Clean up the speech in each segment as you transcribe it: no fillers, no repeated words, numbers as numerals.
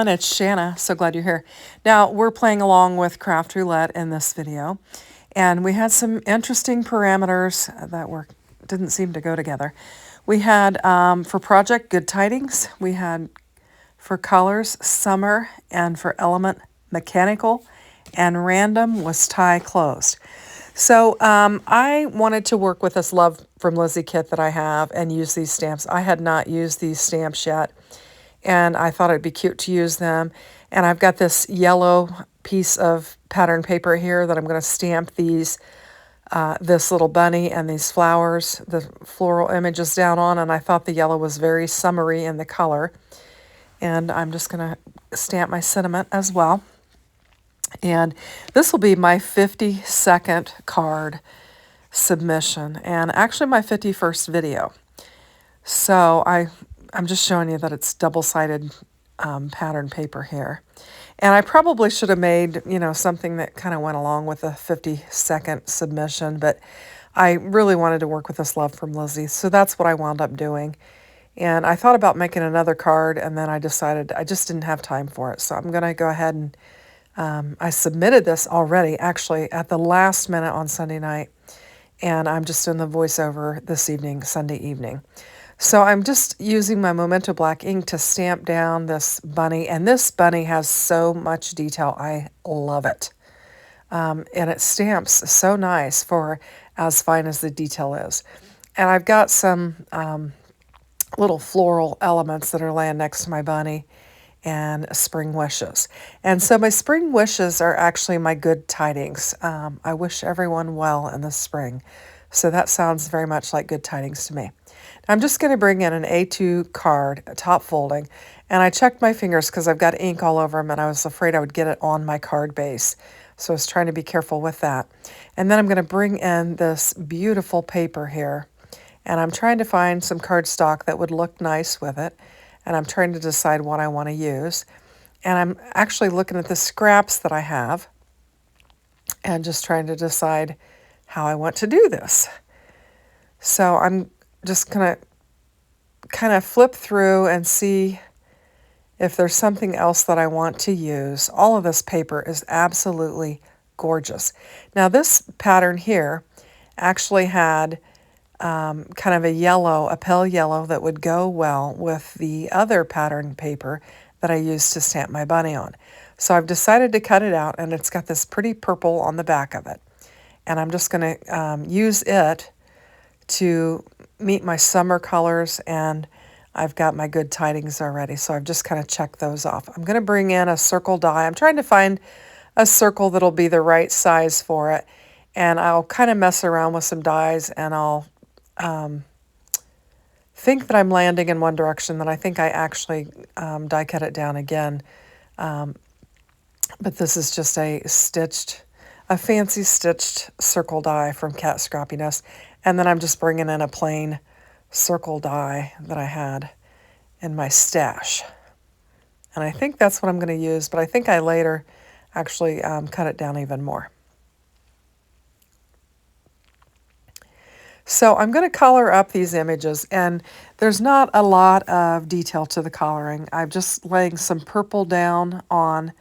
it's Shanna. So glad you're here. Now, we're playing along with Craft Roulette in this video, and we had some interesting parameters that didn't seem to go together. We had, for project, Good Tidings. We had, for colors, Summer, and for element, Mechanical, and random was tie closed. So I wanted to work with this Love from Lizzie kit that I have and use these stamps. I had not used these stamps yet, and I thought it'd be cute to use them. And I've got this yellow piece of pattern paper here that I'm going to stamp these, this little bunny and these flowers, the floral images down on, and I thought the yellow was very summery in the color. And I'm just going to stamp my sentiment as well. And this will be my 52nd card submission, and actually my 51st video. So I'm just showing you that it's double-sided pattern paper here. And I probably should have made, something that kind of went along with the 52nd submission, but I really wanted to work with this Love from Lizzie, so that's what I wound up doing. And I thought about making another card, and then I decided I just didn't have time for it. So I'm going to go ahead and I submitted this already, actually, at the last minute on Sunday night, and I'm just doing the voiceover this evening, Sunday evening. So I'm just using my Memento Black ink to stamp down this bunny, and this bunny has so much detail. I love it. And it stamps so nice for as fine as the detail is. And I've got some little floral elements that are laying next to my bunny, and spring wishes. And so my spring wishes are actually my good tidings. I wish everyone well in the spring. So that sounds very much like good tidings to me. I'm just going to bring in an A2 card, top folding, and I checked my fingers because I've got ink all over them, and I was afraid I would get it on my card base. So I was trying to be careful with that. And then I'm going to bring in this beautiful paper here, and I'm trying to find some cardstock that would look nice with it. And I'm trying to decide what I want to use. And I'm actually looking at the scraps that I have and just trying to decide how I want to do this. So I'm just going to kind of flip through and see if there's something else that I want to use. All of this paper is absolutely gorgeous. Now this pattern here actually had kind of a pale yellow that would go well with the other pattern paper that I used to stamp my bunny on. So I've decided to cut it out, and it's got this pretty purple on the back of it. And I'm just going to use it to meet my summer colors, and I've got my good tidings already, so I've just kind of checked those off. I'm going to bring in a circle die. I'm trying to find a circle that'll be the right size for it, and I'll kind of mess around with some dies, and I'll think that I'm landing in one direction, then I think I actually die cut it down again. But this is just a fancy stitched circle die from Cat Scrappiness. And then I'm just bringing in a plain circle die that I had in my stash. And I think that's what I'm going to use, but I think I later actually cut it down even more. So I'm going to color up these images, and there's not a lot of detail to the coloring. I'm just laying some purple down on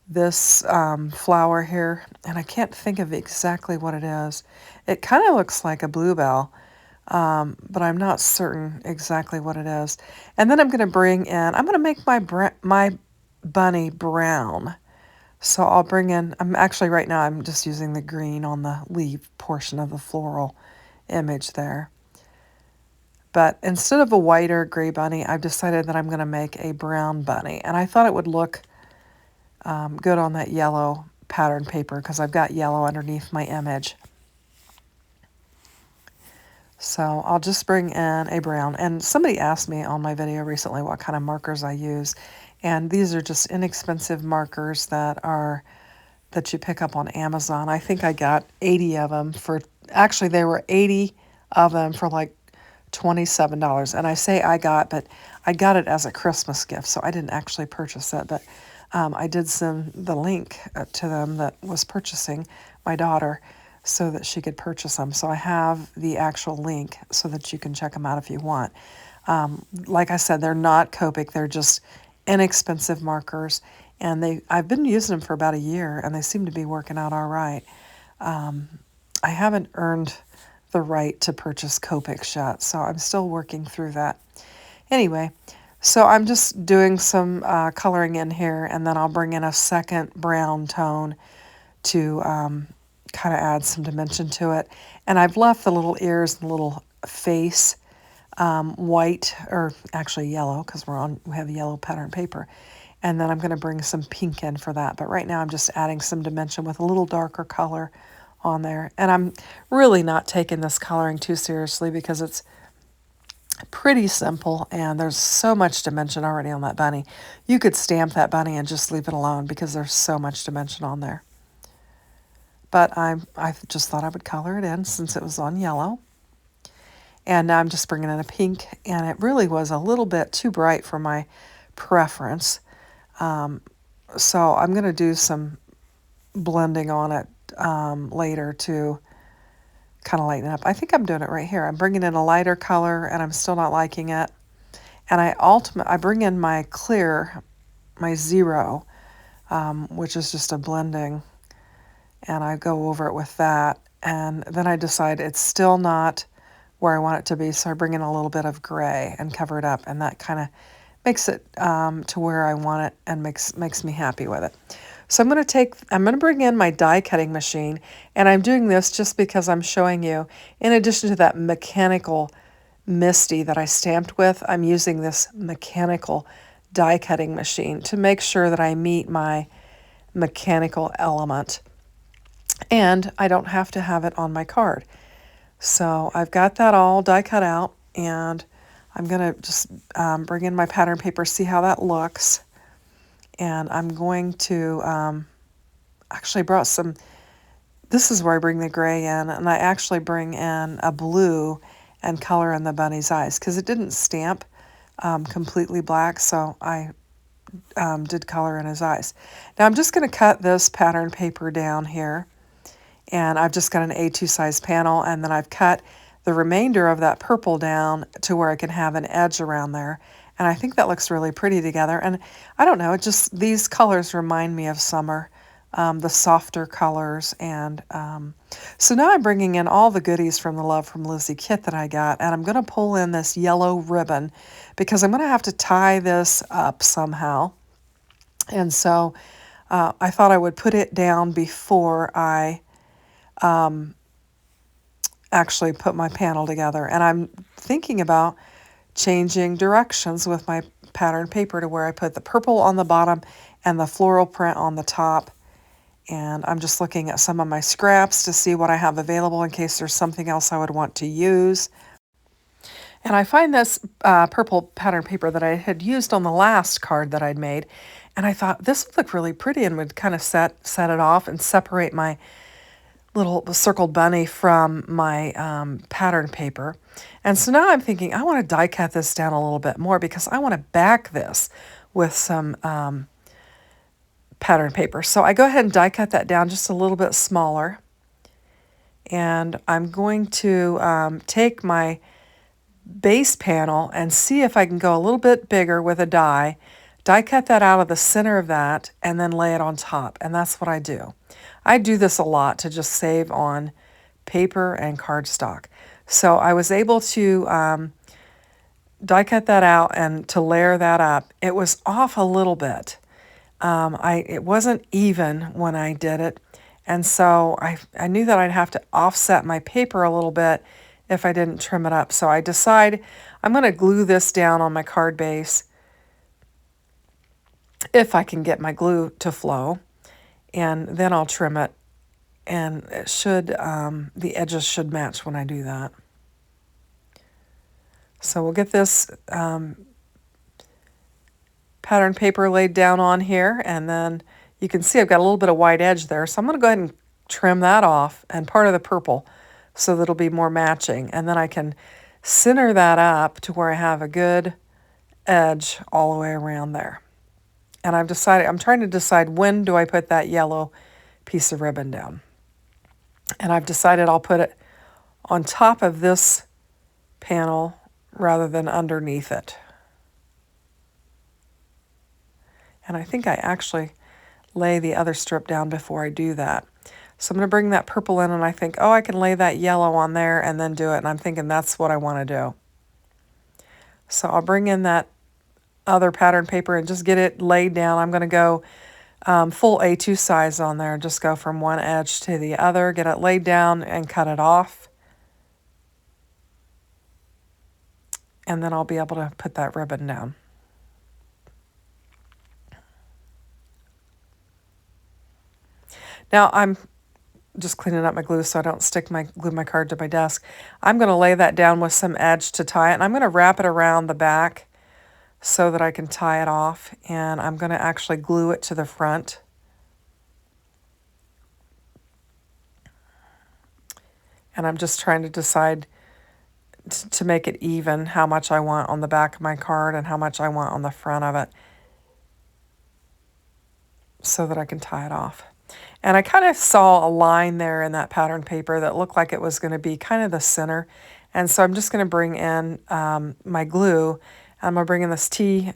this flower here, and I can't think of exactly what it is. It kind of looks like a bluebell, but I'm not certain exactly what it is. And then I'm going to make my bunny brown. So I'll bring in, right now I'm just using the green on the leaf portion of the floral image there. But instead of a white or gray bunny, I've decided that I'm going to make a brown bunny. And I thought it would look good on that yellow pattern paper because I've got yellow underneath my image. So I'll just bring in a brown. And somebody asked me on my video recently what kind of markers I use. And these are just inexpensive markers that you pick up on Amazon. I think I got 80 of them actually they were 80 of them for like $27. And I say but I got it as a Christmas gift, so I didn't actually purchase it. But I did send the link to them that was purchasing, my daughter, so that she could purchase them. So I have the actual link so that you can check them out if you want. Like I said, they're not Copic, they're just inexpensive markers, and I've been using them for about a year, and they seem to be working out all right. I haven't earned the right to purchase Copics yet, so I'm still working through that. Anyway, so I'm just doing some coloring in here, and then I'll bring in a second brown tone to kind of add some dimension to it. And I've left the little ears and the little face white, or actually yellow, because we have yellow pattern paper. And then I'm going to bring some pink in for that. But right now I'm just adding some dimension with a little darker color on there. And I'm really not taking this coloring too seriously because it's pretty simple and there's so much dimension already on that bunny. You could stamp that bunny and just leave it alone because there's so much dimension on there. But I just thought I would color it in since it was on yellow. And now I'm just bringing in a pink, and it really was a little bit too bright for my preference. So I'm going to do some blending on it later to kind of lighten it up. I think I'm doing it right here. I'm bringing in a lighter color, and I'm still not liking it. And I bring in my clear, my 0, which is just a blending, and I go over it with that. And then I decide it's still not where I want it to be, so I bring in a little bit of gray and cover it up, and that kind of makes it to where I want it and makes me happy with it. So I'm going to bring in my die cutting machine, and I'm doing this just because I'm showing you, in addition to that mechanical MISTI that I stamped with, I'm using this mechanical die cutting machine to make sure that I meet my mechanical element. And I don't have to have it on my card. So I've got that all die cut out, and I'm going to just bring in my pattern paper, see how that looks. And I'm going to actually brought some, this is where I bring the gray in, and I actually bring in a blue and color in the bunny's eyes because it didn't stamp completely black, so I did color in his eyes. Now I'm just going to cut this pattern paper down here. And I've just got an A2 size panel, and then I've cut the remainder of that purple down to where I can have an edge around there. And I think that looks really pretty together. And I don't know, these colors remind me of summer, the softer colors. And so now I'm bringing in all the goodies from the Love from Lizzie kit that I got, and I'm going to pull in this yellow ribbon because I'm going to have to tie this up somehow. And so I thought I would put it down before I actually put my panel together. And I'm thinking about changing directions with my pattern paper to where I put the purple on the bottom and the floral print on the top. And I'm just looking at some of my scraps to see what I have available in case there's something else I would want to use. And I find this purple pattern paper that I had used on the last card that I'd made, and I thought this would look really pretty and would kind of set it off and separate my little circled bunny from my pattern paper. And so now I'm thinking I want to die cut this down a little bit more because I want to back this with some pattern paper. So I go ahead and die cut that down just a little bit smaller. And I'm going to take my base panel and see if I can go a little bit bigger with a die cut that out of the center of that, and then lay it on top. And that's what I do. I do this a lot to just save on paper and cardstock. So I was able to die cut that out and to layer that up. It was off a little bit. It wasn't even when I did it. And so I knew that I'd have to offset my paper a little bit if I didn't trim it up. So I decide I'm going to glue this down on my card base if I can get my glue to flow, and then I'll trim it, and it should, the edges should match when I do that. So we'll get this pattern paper laid down on here, and then you can see I've got a little bit of white edge there, so I'm going to go ahead and trim that off and part of the purple so that it'll be more matching, and then I can center that up to where I have a good edge all the way around there. And I'm trying to decide when do I put that yellow piece of ribbon down. And I've decided I'll put it on top of this panel rather than underneath it. And I think I actually lay the other strip down before I do that. So I'm going to bring that purple in, and I think, oh, I can lay that yellow on there and then do it. And I'm thinking that's what I want to do. So I'll bring in that other pattern paper and just get it laid down. I'm going to go full A2 size on there. Just go from one edge to the other, get it laid down and cut it off. And then I'll be able to put that ribbon down. Now I'm just cleaning up my glue so I don't glue my card to my desk. I'm going to lay that down with some edge to tie it, and I'm going to wrap it around the back so that I can tie it off, and I'm going to actually glue it to the front. And I'm just trying to decide to make it even how much I want on the back of my card and how much I want on the front of it so that I can tie it off. And I kind of saw a line there in that pattern paper that looked like it was going to be kind of the center. And so I'm just going to bring in my glue. I'm going to bring in this T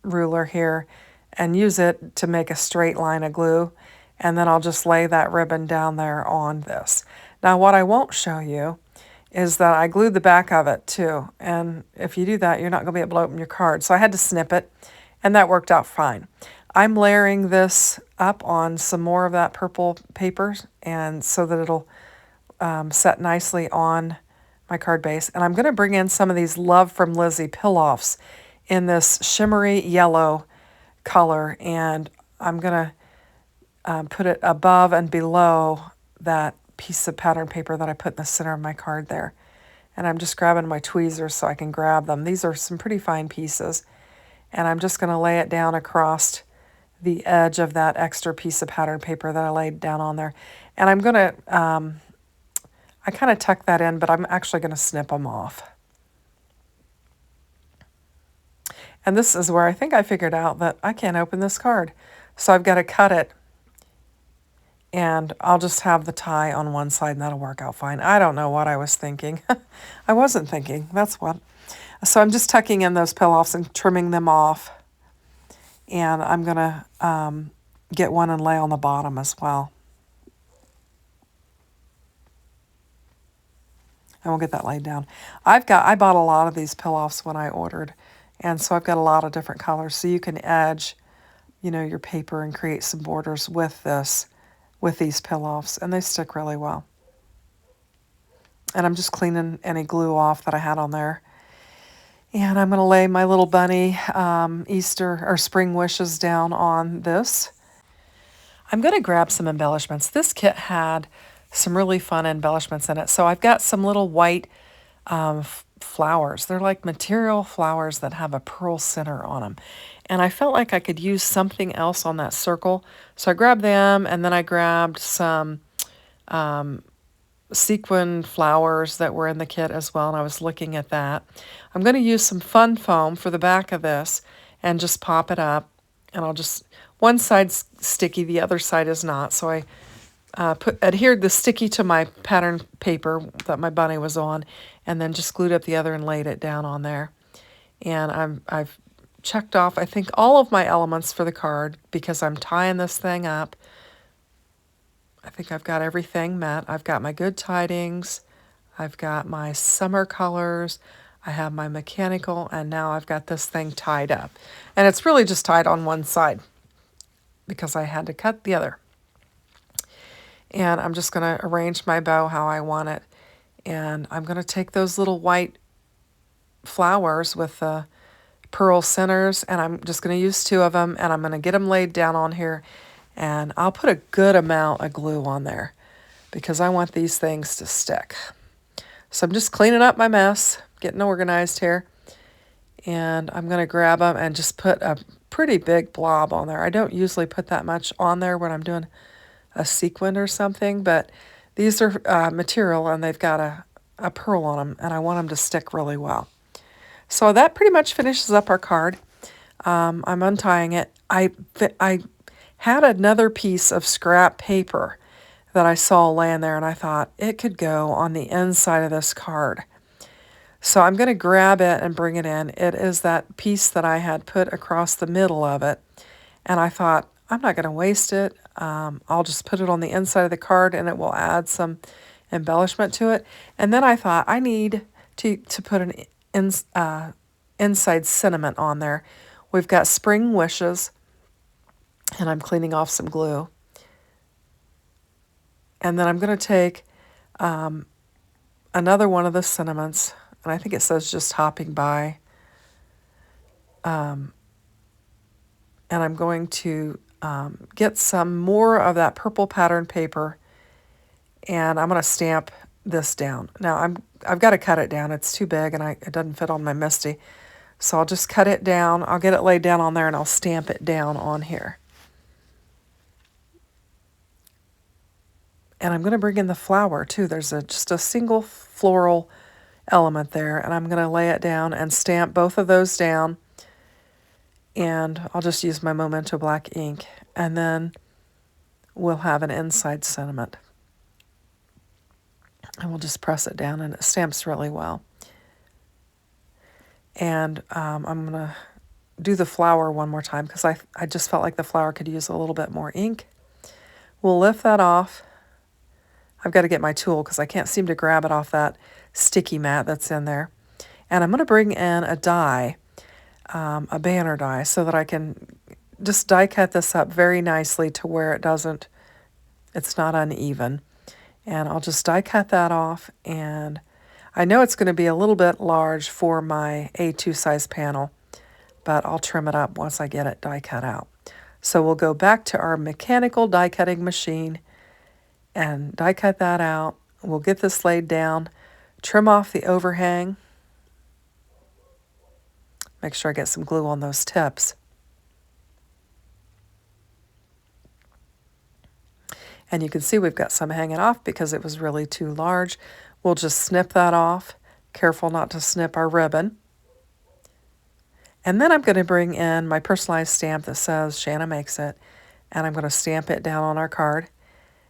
ruler here and use it to make a straight line of glue. And then I'll just lay that ribbon down there on this. Now what I won't show you is that I glued the back of it too. And if you do that, you're not going to be able to open your card. So I had to snip it, and that worked out fine. I'm layering this up on some more of that purple paper, and so that it'll set nicely on my card base. And I'm going to bring in some of these Love from Lizzie Pilloffs in this shimmery yellow color, and I'm going to put it above and below that piece of pattern paper that I put in the center of my card there. And I'm just grabbing my tweezers so I can grab them. These are some pretty fine pieces. And I'm just going to lay it down across the edge of that extra piece of pattern paper that I laid down on there. And I'm going to, I kind of tuck that in, but I'm actually going to snip them off. And this is where I think I figured out that I can't open this card. So I've got to cut it, and I'll just have the tie on one side, and that'll work out fine. I don't know what I was thinking. I wasn't thinking, that's what. So I'm just tucking in those pill-offs and trimming them off. And I'm going to get one and lay on the bottom as well. And we'll get that laid down. I bought a lot of these pill-offs when I ordered. And so I've got a lot of different colors. So you can edge, you know, your paper and create some borders with these pill-offs. And they stick really well. And I'm just cleaning any glue off that I had on there. And I'm going to lay my little bunny Easter or spring wishes down on this. I'm going to grab some embellishments. This kit had some really fun embellishments in it. So I've got some little white flowers. They're like material flowers that have a pearl center on them. And I felt like I could use something else on that circle. So I grabbed them, and then I grabbed some sequin flowers that were in the kit as well, and I was looking at that. I'm going to use some fun foam for the back of this and just pop it up, and I'll just, one side's sticky, the other side is not, so I adhered the sticky to my pattern paper that my bunny was on, and then just glued up the other and laid it down on there. And I've checked off, I think, all of my elements for the card because I'm tying this thing up. I think I've got everything met. I've got my good tidings, I've got my summer colors, I have my mechanical, and now I've got this thing tied up. And it's really just tied on one side because I had to cut the other. And I'm just going to arrange my bow how I want it. And I'm going to take those little white flowers with the pearl centers, and I'm just going to use 2 of them, and I'm going to get them laid down on here. And I'll put a good amount of glue on there because I want these things to stick. So I'm just cleaning up my mess, getting organized here. And I'm going to grab them and just put a pretty big blob on there. I don't usually put that much on there when I'm doing a sequin or something, but these are material, and they've got a pearl on them, and I want them to stick really well. So that pretty much finishes up our card. I'm untying it. I had another piece of scrap paper that I saw laying there, and I thought it could go on the inside of this card. So I'm going to grab it and bring it in. It is that piece that I had put across the middle of it, And I thought, I'm not going to waste it. I'll just put it on the inside of the card and it will add some embellishment to it. And then I thought I need to put an inside sentiment on there. We've got spring wishes, and I'm cleaning off some glue. And then I'm going to take another one of the sentiments, and I think it says just hopping by. And I'm going to get some more of that purple pattern paper, and I'm going to stamp this down. Now I've got to cut it down. It's too big, and it doesn't fit on my Misty. So I'll just cut it down. I'll get it laid down on there, and I'll stamp it down on here. And I'm going to bring in the flower too. There's just a single floral element there, and I'm going to lay it down and stamp both of those down. And I'll just use my Memento black ink, and then we'll have an inside sentiment. And we'll just press it down, and it stamps really well. And I'm going to do the flower one more time because I just felt like the flower could use a little bit more ink. We'll lift that off. I've got to get my tool because I can't seem to grab it off that sticky mat that's in there. And I'm going to bring in a die, a banner die, so that I can just die cut this up very nicely to where it's not uneven. And I'll just die cut that off, and I know it's going to be a little bit large for my A2 size panel, but I'll trim it up once I get it die cut out. So we'll go back to our mechanical die cutting machine and die cut that out. We'll get this laid down, trim off the overhang. Make sure I get some glue on those tips. And you can see we've got some hanging off because it was really too large. We'll just snip that off. Careful not to snip our ribbon. And then I'm going to bring in my personalized stamp that says Shanna Makes It, and I'm going to stamp it down on our card.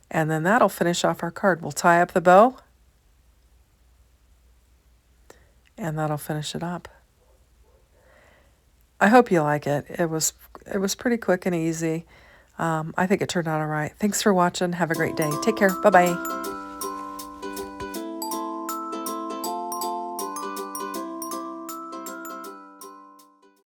And then that'll finish off our card. We'll tie up the bow, and that'll finish it up. I hope you like it. It was pretty quick and easy. I think it turned out all right. Thanks for watching. Have a great day. Take care. Bye-bye.